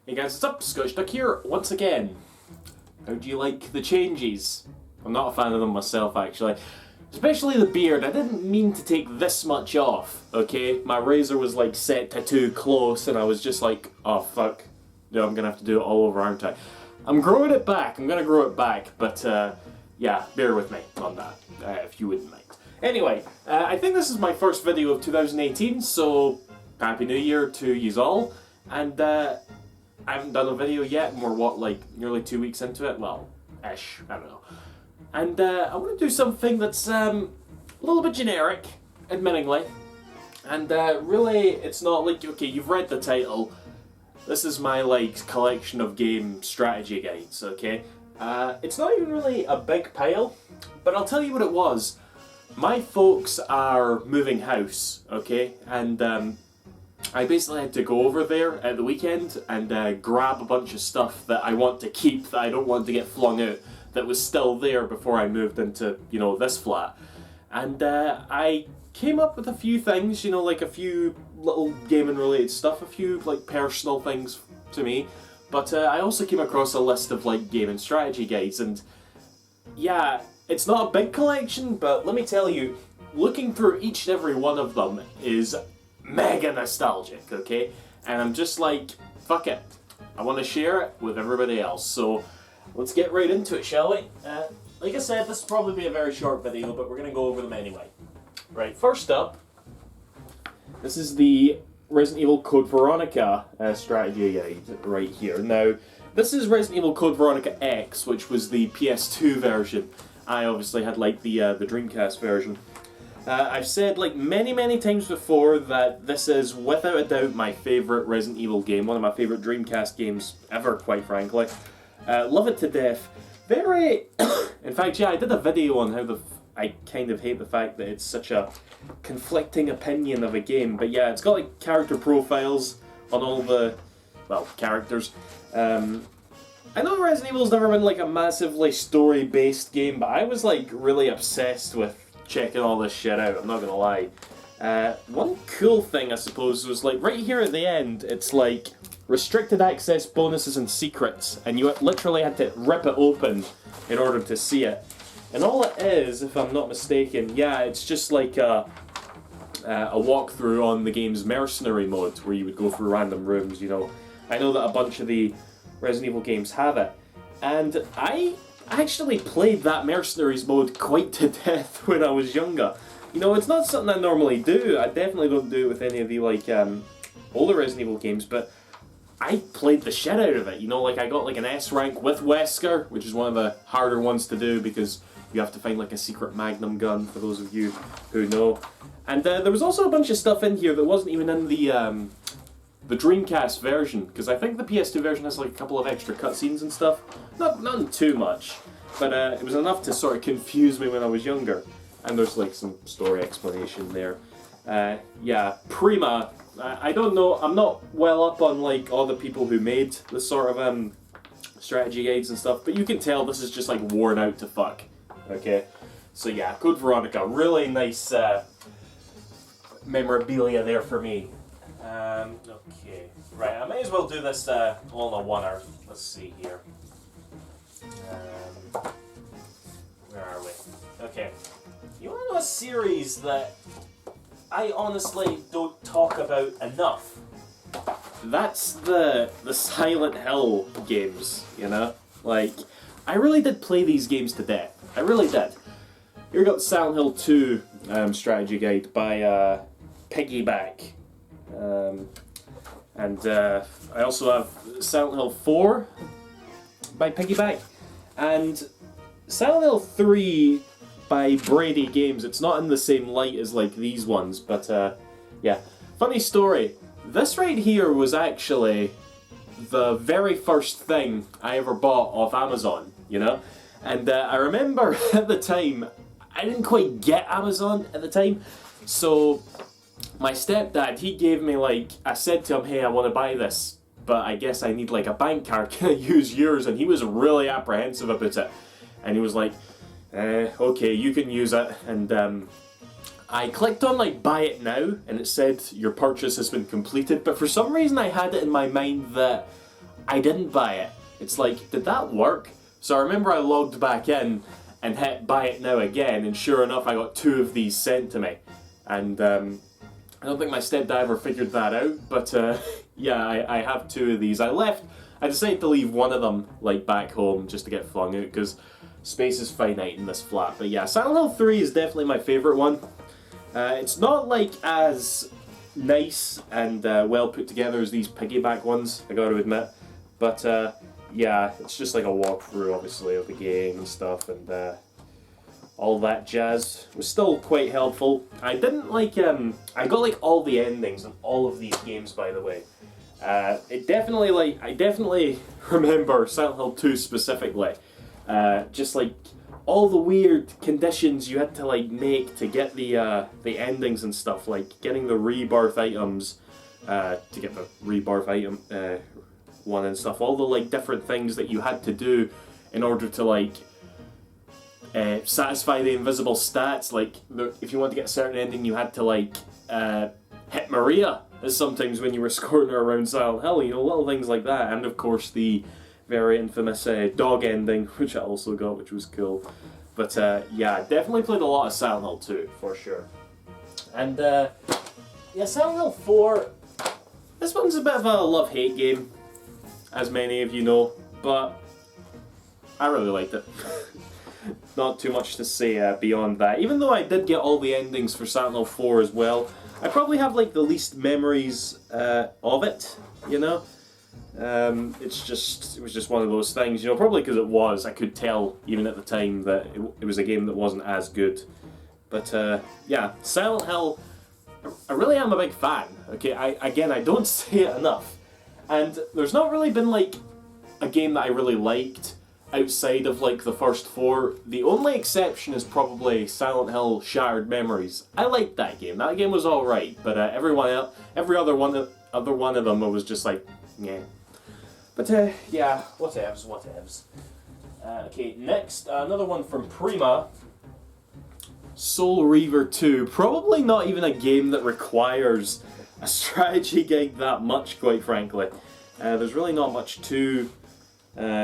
Hey guys, what's up? Scottish Duck here, once again. How do you like the changes? I'm not a fan of them myself, actually. Especially the beard. I didn't mean to take this much off, okay? My razor was like set to too close and I was just like, oh fuck. No, I'm gonna have to do it all over, aren't I? I'm growing it back. I'm gonna grow it back, but yeah, bear with me on that, if you wouldn't mind. Anyway, I think this is my first video of 2018, so Happy New Year to yous all. And I haven't done a video yet, and we're what, like nearly 2 weeks into it? Well, ish, I don't know. And I want to do something that's a little bit generic, admittingly. And really, it's not like, okay, you've read the title. This is my like collection of game strategy guides, okay? It's not even really a big pile, but I'll tell you what it was. My folks are moving house, okay? And I basically had to go over there at the weekend and grab a bunch of stuff that I want to keep, that I don't want to get flung out, that was still there before I moved into, you know, this flat. And I came up with a few things, you know, like a few little gaming related stuff, a few like personal things to me. But I also came across a list of like gaming strategy guides, and yeah, it's not a big collection, but let me tell you, looking through each and every one of them is mega nostalgic, okay? And I'm just like, fuck it. I want to share it with everybody else. So let's get right into it, shall we? Like I said, this will probably be a very short video, but we're going to go over them anyway. Right, first up, this is the Resident Evil Code Veronica strategy guide right here. Now, this is Resident Evil Code Veronica X, which was the PS2 version. I obviously had like the Dreamcast version. I've said like many times before that this is without a doubt my favourite Resident Evil game, one of my favourite Dreamcast games ever, quite frankly. Love it to death. Very... in fact, yeah, I did a video on how I kind of hate the fact that it's such a conflicting opinion of a game, but yeah, it's got like character profiles on all the, well, characters. I know Resident Evil's never been like a massively story-based game, but I was like really obsessed with checking all this shit out, I'm not gonna lie. One cool thing, I suppose, was like right here at the end, it's like restricted access bonuses and secrets, and you literally had to rip it open in order to see it. And all it is, if I'm not mistaken, yeah, it's just like a walkthrough on the game's mercenary mode, where you would go through random rooms, you know. I know that a bunch of the Resident Evil games have it, and I actually played that mercenaries mode quite to death when I was younger. You know, it's not something I normally do. I definitely don't do it with any of the like older Resident Evil games, but I played the shit out of it. You know, like I got like an S rank with Wesker, which is one of the harder ones to do because you have to find like a secret magnum gun, for those of you who know. And there was also a bunch of stuff in here that wasn't even in the Dreamcast version, because I think the PS2 version has like a couple of extra cutscenes and stuff. Not too much, but it was enough to sort of confuse me when I was younger. And there's like some story explanation there. Yeah, Prima. I don't know. I'm not well up on like all the people who made this sort of strategy guides and stuff, but you can tell this is just like worn out to fuck. Okay, so yeah, Code Veronica, really nice memorabilia there for me. Okay, right, I may as well do this all in a one-hour. Let's see here. Where are we? Okay. You want to know a series that I honestly don't talk about enough? That's the Silent Hill games, you know? Like, I really did play these games to death. I really did. Here we got Silent Hill 2 strategy guide by Piggyback. And I also have Silent Hill 4 by Piggyback, and Silent Hill 3 by Brady Games. It's not in the same light as like these ones, but yeah. Funny story, this right here was actually the very first thing I ever bought off Amazon, you know? And I remember at the time, I didn't quite get Amazon at the time, so my stepdad, he gave me like, I said to him, hey, I want to buy this, but I guess I need like a bank card, can I use yours? And he was really apprehensive about it. And he was like, okay, you can use it. And I clicked on like buy it now, and it said your purchase has been completed, but for some reason I had it in my mind that I didn't buy it. It's like, did that work? So I remember I logged back in and hit buy it now again, and sure enough I got 2 of these sent to me. And I don't think my stepdiver figured that out, but yeah, I have 2 of these. I decided to leave one of them like back home just to get flung out because space is finite in this flat. But yeah, Silent Hill 3 is definitely my favourite one. It's not like as nice and well put together as these piggyback ones, I gotta admit. But yeah, it's just like a walkthrough obviously of the game and stuff, and all that jazz was still quite helpful. I didn't like, I got like all the endings in all of these games, by the way. I definitely remember Silent Hill 2 specifically. Just like all the weird conditions you had to like make to get the endings and stuff, like getting the rebirth items, to get the rebirth item one and stuff. All the like different things that you had to do in order to like satisfy the invisible stats. Like if you wanted to get a certain ending, you had to like hit Maria. As sometimes when you were escorting her around Silent Hill, you know, little things like that. And of course the very infamous dog ending, which I also got, which was cool. But yeah, definitely played a lot of Silent Hill 2, for sure. And yeah, Silent Hill 4, this one's a bit of a love-hate game, as many of you know, but I really liked it. Not too much to say beyond that. Even though I did get all the endings for Silent Hill 4 as well, I probably have like the least memories of it, you know? It was just one of those things, you know, probably because I could tell even at the time that it was a game that wasn't as good. But yeah, Silent Hill, I really am a big fan, okay? I don't say it enough. And there's not really been like a game that I really liked outside of like the first 4. The only exception is probably Silent Hill Shattered Memories. I liked that game. That game was alright, but every other one of them was just like, yeah. But yeah, whatevs. Okay, next, another one from Prima. Soul Reaver 2. Probably not even a game that requires a strategy gig that much, quite frankly. There's really not much to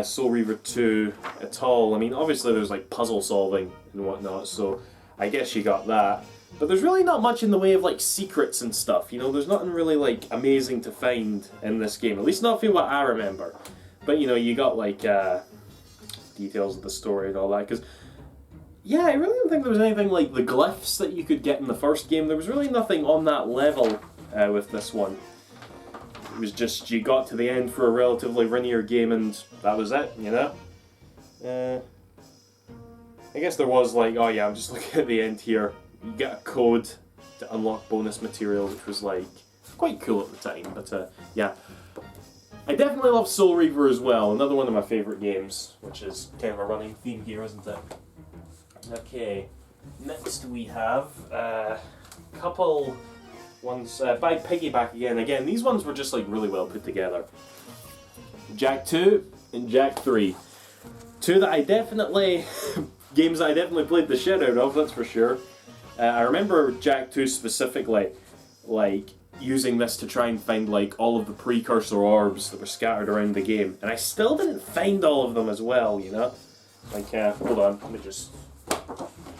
Soul Reaver 2 at all. I mean, obviously there's like puzzle solving and whatnot, so I guess you got that. But there's really not much in the way of like secrets and stuff, you know, there's nothing really like amazing to find in this game, at least not from what I remember. But you know, you got like details of the story and all that, because yeah, I really don't think there was anything like the glyphs that you could get in the first game. There was really nothing on that level with this one. It was just, you got to the end for a relatively linear game and that was it, you know? I guess there was like, oh yeah, I'm just looking at the end here. You get a code to unlock bonus material, which was like, quite cool at the time, but yeah. I definitely love Soul Reaver as well, another one of my favourite games, which is kind of a running theme here, isn't it? Okay, next we have a couple ones by Piggyback again. Again, these ones were just like really well put together. Jak 2 and Jak 3. Two that I definitely, games that I definitely played the shit out of, that's for sure. I remember Jak 2 specifically, like, using this to try and find like all of the precursor orbs that were scattered around the game. And I still didn't find all of them as well, you know? Like, hold on, let me just...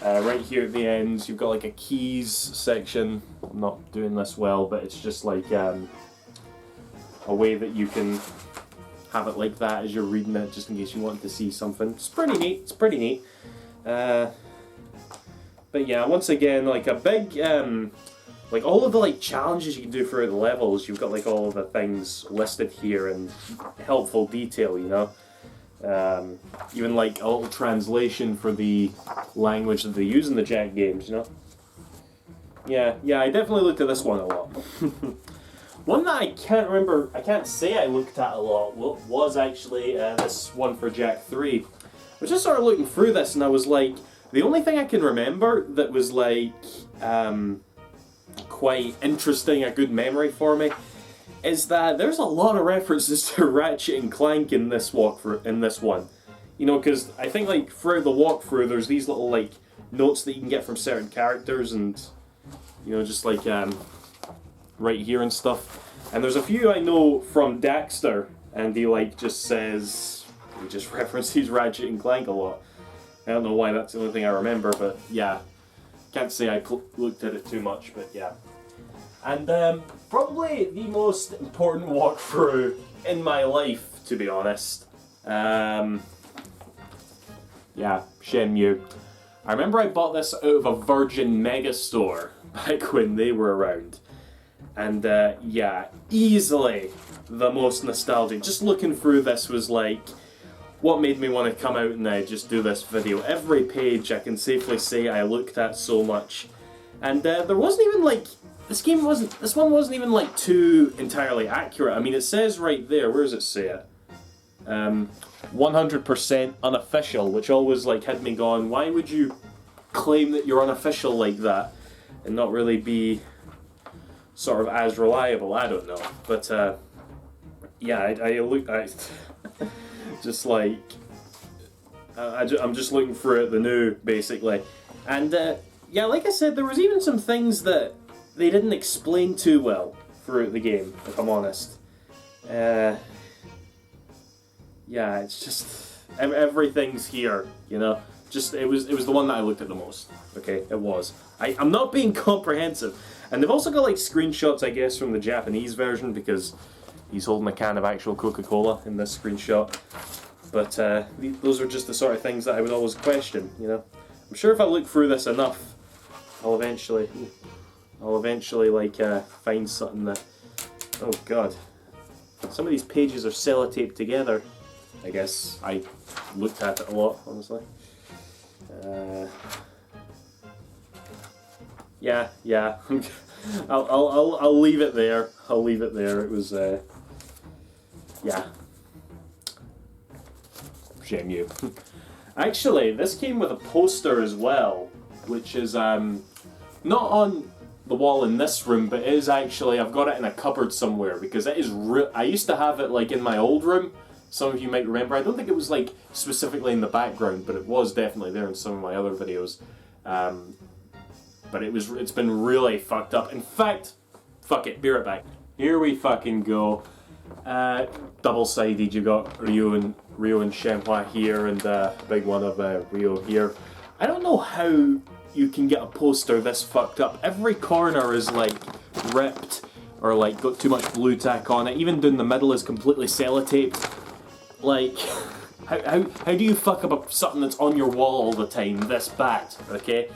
right here at the end, you've got like a keys section. I'm not doing this well, but it's just like a way that you can have it like that as you're reading it, just in case you want to see something. It's pretty neat. It's pretty neat. But yeah, once again, like a big, like all of the like challenges you can do throughout the levels. You've got like all of the things listed here in helpful detail, you know. Even like a little translation for the language that they use in the Jak games, you know? Yeah, I definitely looked at this one a lot. One that I can't say I looked at a lot was actually this one for Jak 3. I was just sort of looking through this and I was like, the only thing I can remember that was like quite interesting, a good memory for me, is that there's a lot of references to Ratchet and Clank in this walkthrough, in this one. You know, because I think like throughout the walkthrough there's these little like notes that you can get from certain characters and, you know, just like right here and stuff. And there's a few I know from Daxter and he like just says, he just references Ratchet and Clank a lot. I don't know why that's the only thing I remember, but yeah. Can't say I looked at it too much, but yeah. And probably the most important walkthrough in my life, to be honest. Yeah, Shenmue. I remember I bought this out of a Virgin Megastore back when they were around. And yeah, easily the most nostalgic. Just looking through this was like what made me want to come out and just do this video. Every page I can safely say I looked at so much. And there wasn't even like, this one wasn't even like too entirely accurate. I mean, it says right there, where does it say it? 100% unofficial, which always like had me going, why would you claim that you're unofficial like that and not really be sort of as reliable? I don't know, but yeah, I look, just like I'm just looking through it, the new basically, and yeah, like I said, there was even some things that they didn't explain too well throughout the game, if I'm honest. Yeah, it's just everything's here, you know. Just it was the one that I looked at the most. Okay, it was. I'm not being comprehensive, and they've also got like screenshots, I guess, from the Japanese version because he's holding a can of actual Coca-Cola in this screenshot. But those are just the sort of things that I would always question, you know. I'm sure if I look through this enough, I'll eventually like find something that. Oh God, some of these pages are sellotaped together. I guess I looked at it a lot, honestly. Yeah. I'll leave it there. I'll leave it there. It was yeah. Shenmue. Actually, this came with a poster as well, which is not on the wall in this room, but it is actually, I've got it in a cupboard somewhere because it is I used to have it like in my old room. Some of you might remember. I don't think it was like specifically in the background, but it was definitely there in some of my other videos. But it's been really fucked up. In fact, fuck it, be right back. Here we fucking go. Double-sided, you got Rio and Shenmue here, and a big one of Rio here. I don't know how you can get a poster this fucked up. Every corner is like ripped or like got too much blue tack on it. Even down the middle is completely sellotaped. Like, how do you fuck up something that's on your wall all the time this bad? Okay,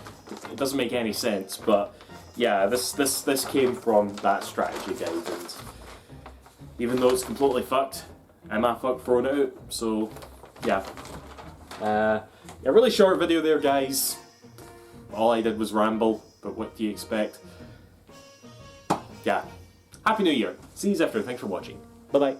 it doesn't make any sense. But yeah, this came from that strategy guide, and even though it's completely fucked, I'm not fucked throwing it out. So yeah, a really short video there, guys. All I did was ramble, but what do you expect? Yeah, Happy New Year. See you after. Thanks for watching. Bye bye.